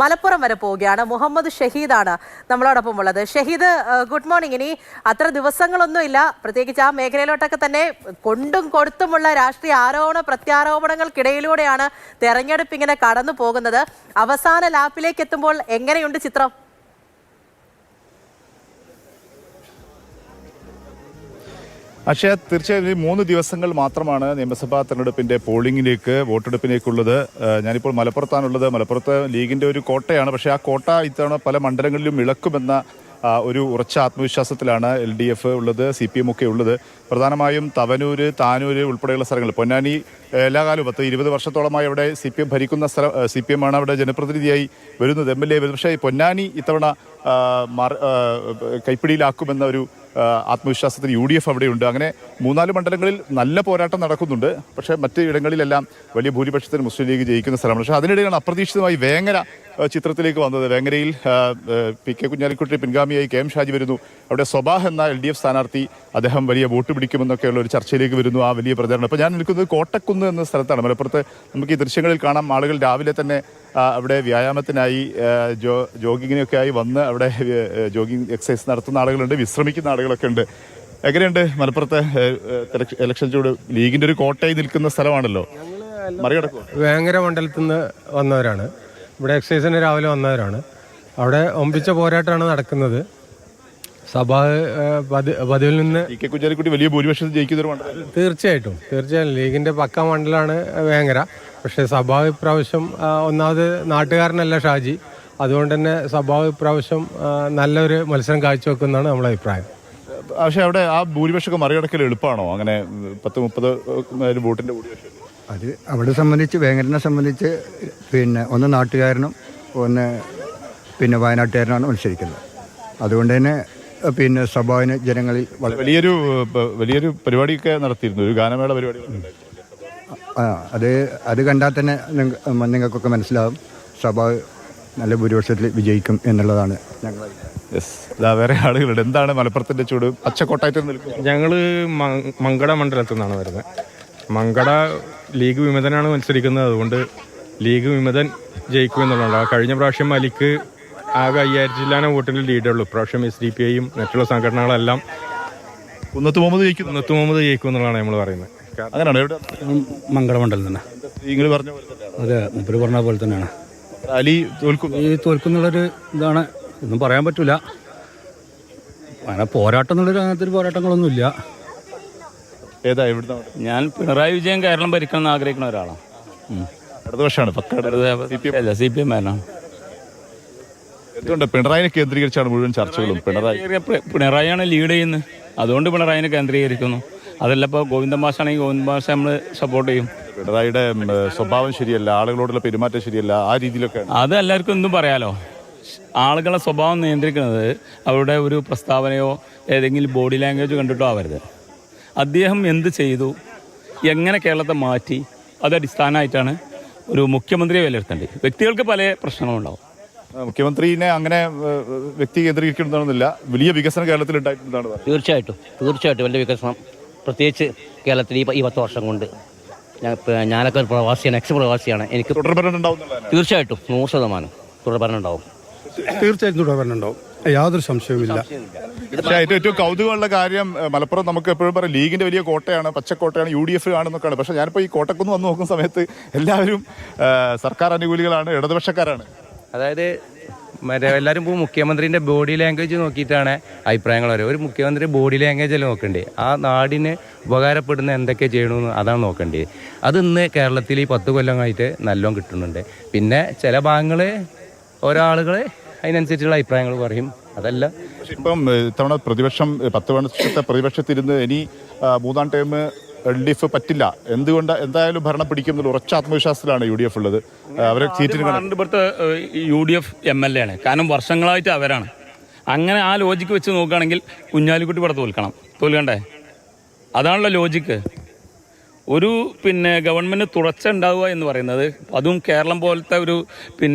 മലപ്പുറം വരെ പോവുകയാണ്. മുഹമ്മദ് ഷഹീദാണ് നമ്മളോടൊപ്പം ഉള്ളത്. Shahid, good morning. ഇനി അത്ര ദിവസങ്ങളൊന്നുമില്ല, പ്രത്യേകിച്ച് ആ മേഖലയിലോട്ടൊക്കെ തന്നെ കൊണ്ടും കൊടുത്തുമുള്ള രാഷ്ട്രീയ ആരോപണ പ്രത്യാരോപണങ്ങൾക്കിടയിലൂടെയാണ് തെരഞ്ഞെടുപ്പ് ഇങ്ങനെ കടന്നു പോകുന്നത്. അവസാന ലാപ്പിലേക്ക് എത്തുമ്പോൾ എങ്ങനെയുണ്ട് ചിത്രം? പക്ഷേ തീർച്ചയായും 3 ദിവസങ്ങൾ മാത്രമാണ് നിയമസഭാ തെരഞ്ഞെടുപ്പിന്റെ പോളിംഗിലേക്ക്, വോട്ടെടുപ്പിലേക്കുള്ളത്. ഞാനിപ്പോൾ മലപ്പുറത്താണുള്ളത്. മലപ്പുറത്ത് ലീഗിന്റെ ഒരു കോട്ടയാണ്. പക്ഷേ ആ കോട്ട ഇത്തവണ പല മണ്ഡലങ്ങളിലും ഇളക്കുമെന്ന ഒരു ഉറച്ച ആത്മവിശ്വാസത്തിലാണ് LDF ഉള്ളത്, CPM ഒക്കെ ഉള്ളത്. പ്രധാനമായും തവനൂര്, താനൂര് ഉൾപ്പെടെയുള്ള സ്ഥലങ്ങൾ. പൊന്നാനി എല്ലാ കാലവും 10-20 വർഷത്തോളമായി അവിടെ CPM ഭരിക്കുന്ന സ്ഥലം. CPM ആണ് അവിടെ ജനപ്രതിനിധിയായി വരുന്നത്, MLA വരുന്നത്. പക്ഷേ പൊന്നാനി ഇത്തവണ കൈപ്പിടിയിലാക്കുമെന്ന ഒരു ആത്മവിശ്വാസത്തിന് UDF അവിടെയുണ്ട്. അങ്ങനെ 3-4 മണ്ഡലങ്ങളിൽ നല്ല പോരാട്ടം നടക്കുന്നുണ്ട്. പക്ഷേ മറ്റ് ഇടങ്ങളിലെല്ലാം വലിയ ഭൂരിപക്ഷത്തിന് മുസ്ലിം ലീഗ് ജയിക്കുന്ന സ്ഥലമാണ്. പക്ഷേ അതിനിടെയാണ് അപ്രതീക്ഷിതമായി വേങ്ങര ചിത്രത്തിലേക്ക് വന്നത്. വേങ്ങരയിൽ PK കുഞ്ഞാലിക്കുട്ടി പിൻഗാമിയായി KM ഷാജി വരുന്നു. അവിടെ സ്വബാഹ് എന്ന LDF സ്ഥാനാർത്ഥി, അദ്ദേഹം വലിയ വോട്ട് പിടിക്കുമെന്നൊക്കെയുള്ള ഒരു ചർച്ചയിലേക്ക് വരുന്നു. ആ വലിയ പ്രചാരണം. അപ്പോൾ ഞാൻ നിൽക്കുന്നത് കോട്ടക്കുന്ന് എന്ന സ്ഥലത്താണ്. മലപ്പുറത്ത് നമുക്ക് ഈ ദൃശ്യങ്ങളിൽ കാണാം. ആളുകൾ രാവിലെ തന്നെ അവിടെ വ്യായാമത്തിനായി ജോഗിങ്ങിനൊക്കെ ആയി വന്ന് അവിടെ ജോഗിങ് എക്സസൈസ് നടത്തുന്ന ആളുകളുണ്ട്, വിശ്രമിക്കുന്ന ആളുകളൊക്കെ ഉണ്ട്. എങ്ങനെയുണ്ട് മലപ്പുറത്തെ ഇലക്ഷൻ ചൂട്? ലീഗിന്റെ ഒരു കോട്ടയായി നിൽക്കുന്ന സ്ഥലമാണല്ലോ, മറികടക്കും. വേങ്ങര മണ്ഡലത്തിൽ നിന്ന് വന്നവരാണ്, ഇവിടെ എക്സസൈസിന് രാവിലെ വന്നവരാണ്. അവിടെ ഒമ്പിച്ച പോരാട്ടമാണ് നടക്കുന്നത്. സഭ പതിവിൽ നിന്ന് PK കുഞ്ഞാലിക്കുട്ടി വലിയ ഭൂരിപക്ഷത്തിൽ ജയിക്കുന്ന മണ്ഡലം. തീർച്ചയായിട്ടും ലീഗിന്റെ പക്ക മണ്ഡലമാണ് വേങ്ങര. പക്ഷേ സഭ ഇപ്രാവശ്യം ഒന്നാമത് നാട്ടുകാരനല്ല ഷാജി, അതുകൊണ്ട് തന്നെ സഭ ഇപ്രാവശ്യം നല്ലൊരു മത്സരം കാഴ്ചവെക്കുന്നതാണ് നമ്മുടെ അഭിപ്രായം. പക്ഷേ അവിടെ ആ ഭൂരിപക്ഷമൊക്കെ മറികടക്കൽ എളുപ്പമാണോ? അങ്ങനെ 10-30 വോട്ടിന്റെ ഭൂരിപക്ഷം അത് അവിടെ സംബന്ധിച്ച്, വേങ്ങരനെ സംബന്ധിച്ച് ഒന്ന് നാട്ടുകാരനും ഒന്ന് വയനാട്ടുകാരനാണ് മത്സരിക്കുന്നത്. അതുകൊണ്ട് തന്നെ സഭാവിന് ജനങ്ങളിൽ വലിയൊരു പരിപാടിയൊക്കെ നടത്തിയിരുന്നു, ഒരു ഗാനമേള പരിപാടി. അത് കണ്ടാൽ തന്നെ നിങ്ങൾക്കൊക്കെ മനസ്സിലാവും സഭ നല്ല ഭൂരിപക്ഷത്തിൽ വിജയിക്കും എന്നുള്ളതാണ് ഞങ്ങൾ. വേറെ ആളുകളുണ്ട്. എന്താണ് മലപ്പുറത്തിന്റെ ചൂട്? പച്ചക്കോട്ടായിട്ട് നിൽക്കും. ഞങ്ങൾ മങ്കട മണ്ഡലത്തിൽ നിന്നാണ് വരുന്നത്. മങ്കട ലീഗ് വിമതനാണ് മത്സരിക്കുന്നത്. അതുകൊണ്ട് ലീഗ് വിമതൻ ജയിക്കുമെന്നുള്ളതാണ്. കഴിഞ്ഞ പ്രാവശ്യം അലിക്ക് ആകെ 5000 വോട്ടിൻ്റെ ലീഡുള്ളൂ. ഇപ്രാവശ്യം SDPIയും മറ്റുള്ള സംഘടനകളെല്ലാം കുന്നത്ത് മുഹമ്മദ് ജയിക്കും എന്നുള്ളതാണ് നമ്മൾ പറയുന്നത്. അങ്ങനെയാണ് മങ്കട മണ്ഡലം തന്നെ നിങ്ങൾ പറഞ്ഞ പോലെ. അതെ, മുപ്പര് പറഞ്ഞ പോലെ തന്നെയാണ്. അലി തോൽക്കും. തോൽക്കുന്നുള്ളൊരു ഇതാണ്, ഒന്നും പറയാൻ പറ്റൂല. അങ്ങനെ പോരാട്ടം എന്നുള്ളൊരു അങ്ങനത്തെ ഒരു പോരാട്ടങ്ങളൊന്നുമില്ല. ഏതാ എവിടുന്ന? ഞാൻ പിണറായി വിജയൻ കേരളം ഭരിക്കണമെന്ന് ആഗ്രഹിക്കുന്ന ഒരാളാണ്. അടുത്ത വർഷമാണ് CPM ആണ്. എന്തുകൊണ്ട് പിണറായിനെ കേന്ദ്രീകരിച്ചാണ് മുഴുവൻ ചർച്ചകളും? പിണറായിയാണ് ലീഡ് ചെയ്യുന്നത്, അതുകൊണ്ട് പിണറായിനെ കേന്ദ്രീകരിക്കുന്നു. അതല്ല, ഇപ്പോൾ ഗോവിന്ദൻ മാഷാണെങ്കിൽ ഗോവിന്ദൻ മാഷ നമ്മൾ സപ്പോർട്ട് ചെയ്യും. പിണറായിയുടെ സ്വഭാവം ശരിയല്ല, ആളുകളോടുള്ള പെരുമാറ്റം ശരിയല്ല, ആ രീതിയിലൊക്കെ. അത് എല്ലാവർക്കും എന്തും പറയാലോ. ആളുകളെ സ്വഭാവം നിയന്ത്രിക്കുന്നത് അവരുടെ ഒരു പ്രസ്താവനയോ ഏതെങ്കിലും ബോഡി ലാംഗ്വേജ് കണ്ടിട്ടോ ആവരുത്. അദ്ദേഹം എന്ത് ചെയ്തു, എങ്ങനെ കേരളത്തെ മാറ്റി, അത് അടിസ്ഥാനമായിട്ടാണ് ഒരു മുഖ്യമന്ത്രിയെ വിലയിരുത്തേണ്ടത്. വ്യക്തികൾക്ക് പല പ്രശ്നങ്ങളുണ്ടാവും. മുഖ്യമന്ത്രിനെ അങ്ങനെ വ്യക്തി കേന്ദ്രീകരിക്കണമെന്നില്ല. വലിയ വികസനം കേരളത്തിൽ ഉണ്ടായിട്ടുണ്ടെന്നാണ്. തീർച്ചയായിട്ടും വലിയ വികസനം, പ്രത്യേകിച്ച് കേരളത്തിൽ ഈ 10 വർഷം കൊണ്ട്. ഞാനൊക്കെ ഒരു പ്രവാസിയാണ്, പ്രവാസിയാണ്. എനിക്ക് തുടർഭരണം ഉണ്ടാവും. തീർച്ചയായിട്ടും 100% തുടർഭരണം ഉണ്ടാവും. തീർച്ചയായിട്ടും തുടർഭരണം ഉണ്ടാവും, യാതൊരു സംശയവുമില്ല. പക്ഷേ ഏറ്റവും കൗതുകമുള്ള കാര്യം, മലപ്പുറം നമുക്ക് എപ്പോഴും പറയാം ലീഗിന്റെ വലിയ കോട്ടയാണ്, പച്ചക്കോട്ടയാണ്, UDF ആണെന്നൊക്കെയാണ്. പക്ഷേ ഞാനിപ്പോൾ ഈ കോട്ടക്കുന്ന് വന്ന് നോക്കുന്ന സമയത്ത് എല്ലാവരും സർക്കാർ അനുകൂലികളാണ്, ഇടതുപക്ഷക്കാരാണ്. അതായത് എല്ലാവരും ഇപ്പോൾ മുഖ്യമന്ത്രിൻ്റെ ബോഡി ലാംഗ്വേജ് നോക്കിയിട്ടാണ് അഭിപ്രായങ്ങൾ പറയുക. ഒരു മുഖ്യമന്ത്രി ബോഡി ലാംഗ്വേജ് അല്ല നോക്കേണ്ടത്, ആ നാടിന് ഉപകാരപ്പെടുന്ന എന്തൊക്കെ ചെയ്യണമെന്ന് അതാണ് നോക്കേണ്ടത്. അത് ഇന്ന് കേരളത്തിൽ ഈ 10 കൊല്ലമായിട്ട് നല്ലോണം കിട്ടുന്നുണ്ട്. പിന്നെ ചില ഭാഗങ്ങൾ ഓരോ ആളുകൾ അതിനനുസരിച്ചുള്ള അഭിപ്രായങ്ങൾ പറയും, അതല്ല. പക്ഷെ ഇപ്പം ഇത്തവണ പ്രതിപക്ഷം 10 വർഷത്തെ പ്രതിപക്ഷത്തിരുന്ന് ഇനി 3-ാം ടൈം LDF പറ്റില്ല. എന്തുകൊണ്ട്? എന്തായാലും ഭരണം പിടിക്കും എന്നുള്ള ഉറച്ച ആത്മവിശ്വാസത്തിലാണ് UDF ഉള്ളത്. അവരെ സീറ്റിന് ഇവിടുത്തെ UDF MLA ആണ്, കാരണം വർഷങ്ങളായിട്ട് അവരാണ്. അങ്ങനെ ആ ലോജിക്ക് വെച്ച് നോക്കുകയാണെങ്കിൽ കുഞ്ഞാലിക്കുട്ടി ഇവിടെ തോൽക്കണ്ടേ? അതാണല്ലോ ലോജിക്ക്. ഒരു ഗവൺമെൻറ് തുടർച്ച ഉണ്ടാവുക എന്ന് പറയുന്നത്, അതും കേരളം പോലത്തെ ഒരു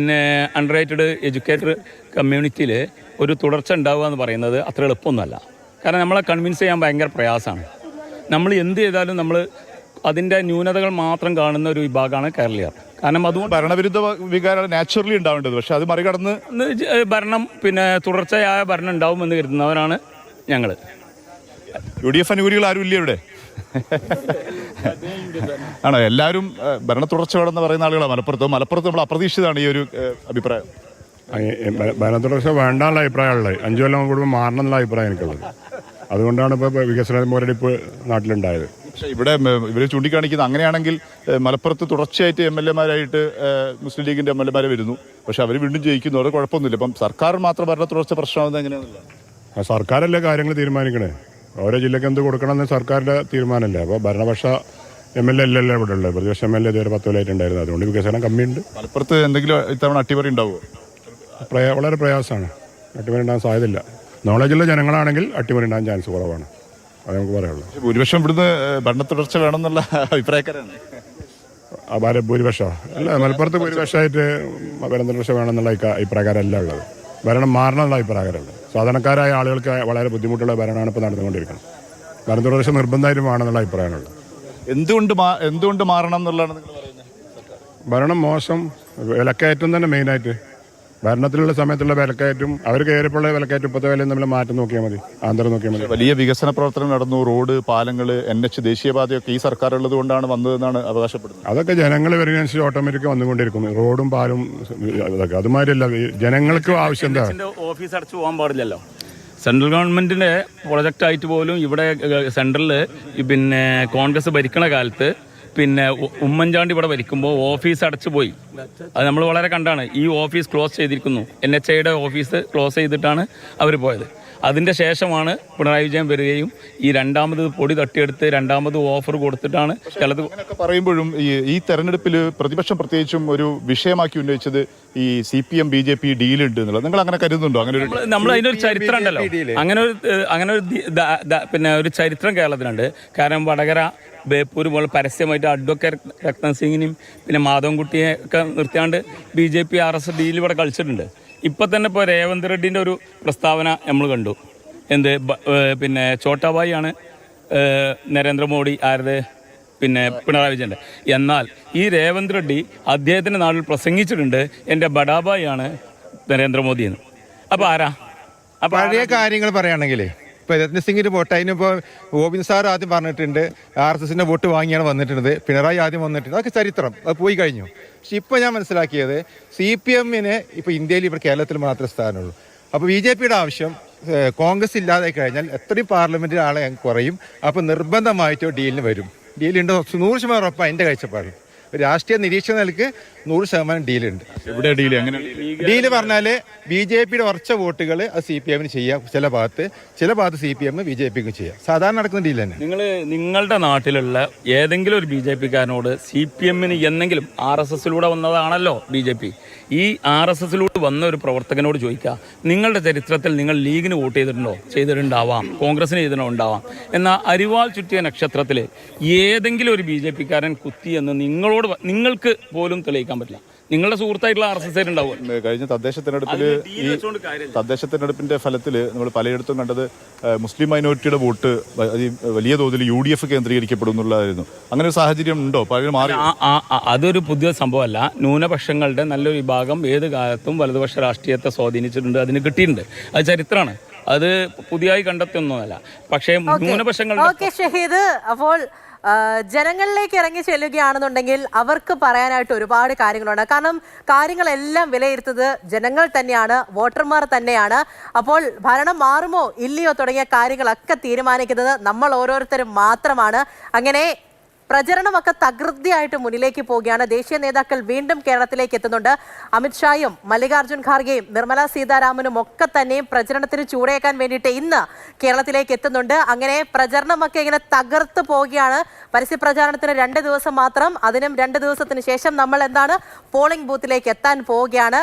അണ്ടർറേറ്റഡ് എഡ്യൂക്കേറ്റഡ് കമ്മ്യൂണിറ്റിയിൽ ഒരു തുടർച്ച ഉണ്ടാവുക എന്ന് പറയുന്നത് അത്ര എളുപ്പമൊന്നുമല്ല. കാരണം നമ്മളെ കൺവിൻസ് ചെയ്യാൻ ഭയങ്കര പ്രയാസമാണ്. നമ്മൾ എന്ത് ചെയ്താലും നമ്മൾ അതിൻ്റെ ന്യൂനതകൾ മാത്രം കാണുന്ന ഒരു വിഭാഗമാണ് കേരളീയർ. കാരണം അതുകൊണ്ട് ഭരണവിരുദ്ധ വികാരമാണ് നാച്ചുറലി ഉണ്ടാവേണ്ടത്. പക്ഷെ അത് മറികടന്ന് ഭരണം പിന്നെ തുടർച്ചയായ ഭരണം ഉണ്ടാവുമെന്ന് കരുതുന്നവരാണ് ഞങ്ങൾ. UDF അനുകൂലികൾ ആരും ഇല്ല ഇവിടെ? ആണോ? എല്ലാവരും ഭരണ തുടർച്ച വേണമെന്ന് പറയുന്ന ആളുകളാണ് മലപ്പുറത്ത് നമ്മൾ അപ്രതീക്ഷിതമാണ് ഈ ഒരു അഭിപ്രായം. ഭരണത്തുടർച്ച വേണ്ടാനുള്ള അഭിപ്രായമുള്ളത്. 5 കൊല്ലം കൂടുമ്പോൾ മാറണം എന്നുള്ള അഭിപ്രായം എനിക്കുള്ളത്. അതുകൊണ്ടാണ് ഇപ്പോൾ വികസന മുരടിപ്പ് നാട്ടിലുണ്ടായത്. പക്ഷേ ഇവിടെ ഇവർ ചൂണ്ടിക്കാണിക്കുന്നത് അങ്ങനെയാണെങ്കിൽ മലപ്പുറത്ത് തുടർച്ചയായിട്ട് MLA-മാരായിട്ട് മുസ്ലിം ലീഗിൻ്റെ MLA-മാരെ വരുന്നു. പക്ഷെ അവർ വീണ്ടും ജയിക്കുന്നു. അവിടെ കുഴപ്പമൊന്നുമില്ല. ഇപ്പം സർക്കാർ മാത്രം ഭരണ തുടർച്ച പ്രശ്നമാകുന്നത് എങ്ങനെയാണെന്നില്ല. സർക്കാരല്ലേ കാര്യങ്ങൾ തീരുമാനിക്കണേ. ഓരോ ജില്ലയ്ക്ക് എന്ത് കൊടുക്കണമെന്ന് സർക്കാരിൻ്റെ തീരുമാനമല്ലേ. അപ്പോൾ ഭരണപക്ഷ MLA അല്ലല്ലോ ഇവിടെ ഉള്ളത്. പ്രതിപക്ഷ MLA ഇതുവരെ 10 കൊല്ലമായിട്ടുണ്ടായിരുന്നു. അതുകൊണ്ട് വികസനം കമ്മിയുണ്ട്. മലപ്പുറത്ത് എന്തെങ്കിലും ഇത്തവണ അട്ടിമറി ഉണ്ടാവുമോ? വളരെ പ്രയാസമാണ്. അട്ടിമറി ഉണ്ടാകാൻ സാധ്യതയില്ല. നോളജുള്ള ജനങ്ങളാണെങ്കിൽ അട്ടിമറി ഉണ്ടാകാൻ ചാൻസ് കുറവാണ്. അത് നമുക്ക് പറയാനുള്ളൂ. ഭൂരിപക്ഷം ഇവിടുന്ന് ഭരണ തുടർച്ച വേണമെന്നുള്ള അഭിപ്രായക്കാരാണ്. ഭൂരിപക്ഷം അല്ല, മലപ്പുറത്ത് ഭൂരിപക്ഷമായിട്ട് ഭരണ തുടർച്ച വേണമെന്നുള്ള അഭിപ്രായക്കാരല്ല ഉള്ളത്. ഭരണം മാറണമെന്നുള്ള അഭിപ്രായക്കാരുള്ളത്. സാധാരണക്കാരായ ആളുകൾക്ക് വളരെ ബുദ്ധിമുട്ടുള്ള ഭരണമാണ് ഇപ്പോൾ നടന്നുകൊണ്ടിരിക്കുന്നത്. ഭരണ തുടർച്ച നിർബന്ധമായിട്ട് വേണമെന്നുള്ള അഭിപ്രായമാണുള്ളത്. എന്തുകൊണ്ട് മാറണം എന്നുള്ളതാണ് നിങ്ങൾ പറയുന്നത്? ഭരണം മോശം, വിലക്കയറ്റം തന്നെ മെയിനായിട്ട്. ഭരണത്തിലുള്ള സമയത്തുള്ള വിലക്കയറ്റും അവർ കയറിയപ്പോൾ വിലക്കയറ്റും ഇപ്പോഴത്തെ വിലയും തമ്മിൽ മാറ്റം നോക്കിയാൽ മതി, ആന്തരം നോക്കിയാൽ മതി. വലിയ വികസന പ്രവർത്തനം നടന്നു. റോഡ്, പാലങ്ങൾ, NH, ദേശീയപാതയൊക്കെ ഈ സർക്കാർ ഉള്ളത് കൊണ്ടാണ് വന്നതെന്നാണ് അവകാശപ്പെടുന്നത്. അതൊക്കെ ജനങ്ങൾ വരുന്നതനുസരിച്ച് ഓട്ടോമാറ്റിക് വന്നുകൊണ്ടിരിക്കുന്നു. റോഡും പാലും അതൊക്കെ അതുമാതിരിയല്ല. ജനങ്ങൾക്ക് ആവശ്യം എന്താ? ഓഫീസ് അടച്ചു പോകാൻ പാടില്ലല്ലോ. സെൻട്രൽ ഗവൺമെന്റിന്റെ പ്രൊജക്റ്റ് ആയിട്ട് പോലും ഇവിടെ സെൻട്രലിൽ പിന്നെ കോൺഗ്രസ് ഭരിക്കണ കാലത്ത് പിന്നെ ഉമ്മൻചാണ്ടി ഇവിടെ ഭരിക്കുമ്പോൾ ഓഫീസ് അടച്ചു പോയി. അത് നമ്മൾ വളരെ കണ്ടാണ്. ഈ ഓഫീസ് ക്ലോസ് ചെയ്തിരിക്കുന്നു. NHAയുടെ ഓഫീസ് ക്ലോസ് ചെയ്തിട്ടാണ് അവർ പോയത്. അതിൻ്റെ ശേഷമാണ് പിണറായി വിജയൻ വരികയും ഈ രണ്ടാമത് പൊടി തട്ടിയെടുത്ത് രണ്ടാമത് ഓഫർ കൊടുത്തിട്ടാണ് ചിലത് പറയുമ്പോഴും ഈ തെരഞ്ഞെടുപ്പിൽ പ്രതിപക്ഷം പ്രത്യേകിച്ചും ഒരു വിഷയമാക്കി ഉന്നയിച്ചത് ഈ CPM BJP ഡീലുണ്ട് എന്നുള്ളത്. നിങ്ങൾ അങ്ങനെ കരുതുന്നുണ്ടോ? അങ്ങനെ ഒരു നമ്മൾ അതിനൊരു ചരിത്രം ഉണ്ടല്ലോ. അങ്ങനെ ഒരു പിന്നെ ഒരു ചരിത്രം കേരളത്തിലുണ്ട്. കാരണം വടകര, ബേപ്പൂർ പോലെ പരസ്യമായിട്ട് അഡ്വക്കേറ്റ് രത്ന സിംഗിനെയും പിന്നെ മാധവൻകുട്ടിയെ ഒക്കെ നിർത്തിയാണ്ട് BJP RS ഡീൽ ഇവിടെ കളിച്ചിട്ടുണ്ട്. ഇപ്പം തന്നെ ഇപ്പോൾ രേവന്ത് റെഡ്ഡിൻ്റെ ഒരു പ്രസ്താവന നമ്മൾ കണ്ടു. പിന്നെ ചോട്ടാബായി ആണ് നരേന്ദ്രമോദി ആരുടെ പിന്നെ പിണറായി വിജയൻ്റെ. എന്നാൽ ഈ രേവന്ത് റെഡ്ഡി അദ്ദേഹത്തിൻ്റെ നാട്ടിൽ പ്രസംഗിച്ചിട്ടുണ്ട് എൻ്റെ ബഡാബായി ആണ് നരേന്ദ്രമോദി എന്ന്. അപ്പോൾ ആരാ? അപ്പോൾ പഴയ കാര്യങ്ങൾ പറയുകയാണെങ്കിൽ ഇപ്പോൾ രത്ന സിംഗിൻ്റെ വോട്ട് അതിനിപ്പോൾ ഗോവിന്ദ് സാർ ആദ്യം പറഞ്ഞിട്ടുണ്ട് RSSൻ്റെ വോട്ട് വാങ്ങിയാണ് വന്നിട്ടുള്ളത്. പിണറായി ആദ്യം വന്നിട്ടുണ്ട്. അതൊക്കെ ചരിത്രം, അത് പോയി കഴിഞ്ഞു. പക്ഷെ ഇപ്പോൾ ഞാൻ മനസ്സിലാക്കിയത് CPM-ന് ഇപ്പോൾ ഇന്ത്യയിൽ ഇവിടെ കേരളത്തിൽ മാത്രമേ സ്ഥാനമുള്ളൂ. അപ്പോൾ BJPയുടെ ആവശ്യം കോൺഗ്രസ് ഇല്ലാതെ കഴിഞ്ഞാൽ എത്രയും പാർലമെൻറ്റിൽ ആളെ കുറയും. അപ്പോൾ നിർബന്ധമായിട്ടോ ഡീലിന് വരും. ഡീലുണ്ടോ 100% ഉറപ്പാണ് എൻ്റെ കാഴ്ചപ്പാട്. രാഷ്ട്രീയ നിരീക്ഷണ നിലക്ക് 100% ഡീലുണ്ട്. എവിടെ ഡീല്? എങ്ങനെ ഡീല് പറഞ്ഞാൽ BJPയുടെ ഉറച്ച വോട്ടുകൾ അത് CPM-ന് ചെയ്യാം. ചില ഭാഗത്ത് CPM BJPക്ക് ചെയ്യാം. സാധാരണ നടക്കുന്ന ഡീൽ തന്നെ. നിങ്ങളുടെ നാട്ടിലുള്ള ഏതെങ്കിലും ഒരു BJP-കാരനോട് CPM-ന് എന്നെങ്കിലും RSSലൂടെ വന്നതാണല്ലോ BJP, ഈ RSSലൂടെ വന്ന ഒരു പ്രവർത്തകനോട് ചോദിക്കുക, നിങ്ങളുടെ ചരിത്രത്തിൽ നിങ്ങൾ ലീഗിന് വോട്ട് ചെയ്തിട്ടുണ്ടാവാം, കോൺഗ്രസിന് ചെയ്തിട്ടുണ്ടാവാം. എന്നാൽ അരിവാൾ ചുറ്റിയ നക്ഷത്രത്തിൽ ഏതെങ്കിലും ഒരു BJP-കാരൻ കുത്തി എന്ന് നിങ്ങൾക്ക് പോലും തെളിയിക്കാൻ പറ്റില്ല. നിങ്ങളുടെ സുഹൃത്തായിട്ടുള്ള RSS ഉണ്ടാവും. കഴിഞ്ഞ തദ്ദേശ തെരഞ്ഞെടുപ്പിന്റെ ഫലത്തിൽ നമ്മൾ പലയിടത്തും കണ്ടത് മുസ്ലിം മൈനോറിറ്റിയുടെ വോട്ട് വലിയ തോതിൽ UDF കേന്ദ്രീകരിക്കപ്പെടും എന്നുള്ളതായിരുന്നു. അങ്ങനെ ഒരു സാഹചര്യം ഉണ്ടോ? മാറി അതൊരു പുതിയ സംഭവമല്ല. ന്യൂനപക്ഷങ്ങളുടെ നല്ലൊരു വിഭാഗം ഏത് കാലത്തും വലതുപക്ഷ രാഷ്ട്രീയത്തെ സ്വാധീനിച്ചിട്ടുണ്ട്. അതിന് കിട്ടിയിട്ടുണ്ട്. അത് ചരിത്രമാണ്. അത് പുതിയതായി കണ്ടെത്തുന്നതല്ല. പക്ഷേ ന്യൂനപക്ഷങ്ങളുടെ ഷഹീദ്, അപ്പോൾ ജനങ്ങളിലേക്ക് ഇറങ്ങി ചെല്ലുകയാണെന്നുണ്ടെങ്കിൽ അവർക്ക് പറയാനായിട്ട് ഒരുപാട് കാര്യങ്ങളുണ്ട്. കാരണം കാര്യങ്ങളെല്ലാം വിലയിരുത്തുന്നത് ജനങ്ങൾ തന്നെയാണ്, വോട്ടർമാർ തന്നെയാണ്. അപ്പോൾ ഭരണം മാറുമോ ഇല്ലയോ തുടങ്ങിയ കാര്യങ്ങളൊക്കെ തീരുമാനിക്കുന്നത് നമ്മൾ ഓരോരുത്തരും മാത്രമാണ്. അങ്ങനെ പ്രചരണമൊക്കെ തകൃതിയായിട്ട് മുന്നിലേക്ക് പോവുകയാണ്. ദേശീയ നേതാക്കൾ വീണ്ടും കേരളത്തിലേക്ക് എത്തുന്നുണ്ട്. അമിത്ഷായും മല്ലികാർജ്ജുൻ ഖാർഗെയും നിർമ്മല സീതാരാമനും ഒക്കെ തന്നെയും പ്രചരണത്തിന് ചൂടേക്കാൻ വേണ്ടിയിട്ട് ഇന്ന് കേരളത്തിലേക്ക് എത്തുന്നുണ്ട്. അങ്ങനെ പ്രചരണമൊക്കെ ഇങ്ങനെ തകർത്ത് പോവുകയാണ്. പരസ്യ പ്രചാരണത്തിന് 2 ദിവസം മാത്രം, അതിനും 2 ദിവസത്തിന് ശേഷം നമ്മൾ പോളിംഗ് ബൂത്തിലേക്ക് എത്താൻ പോവുകയാണ്.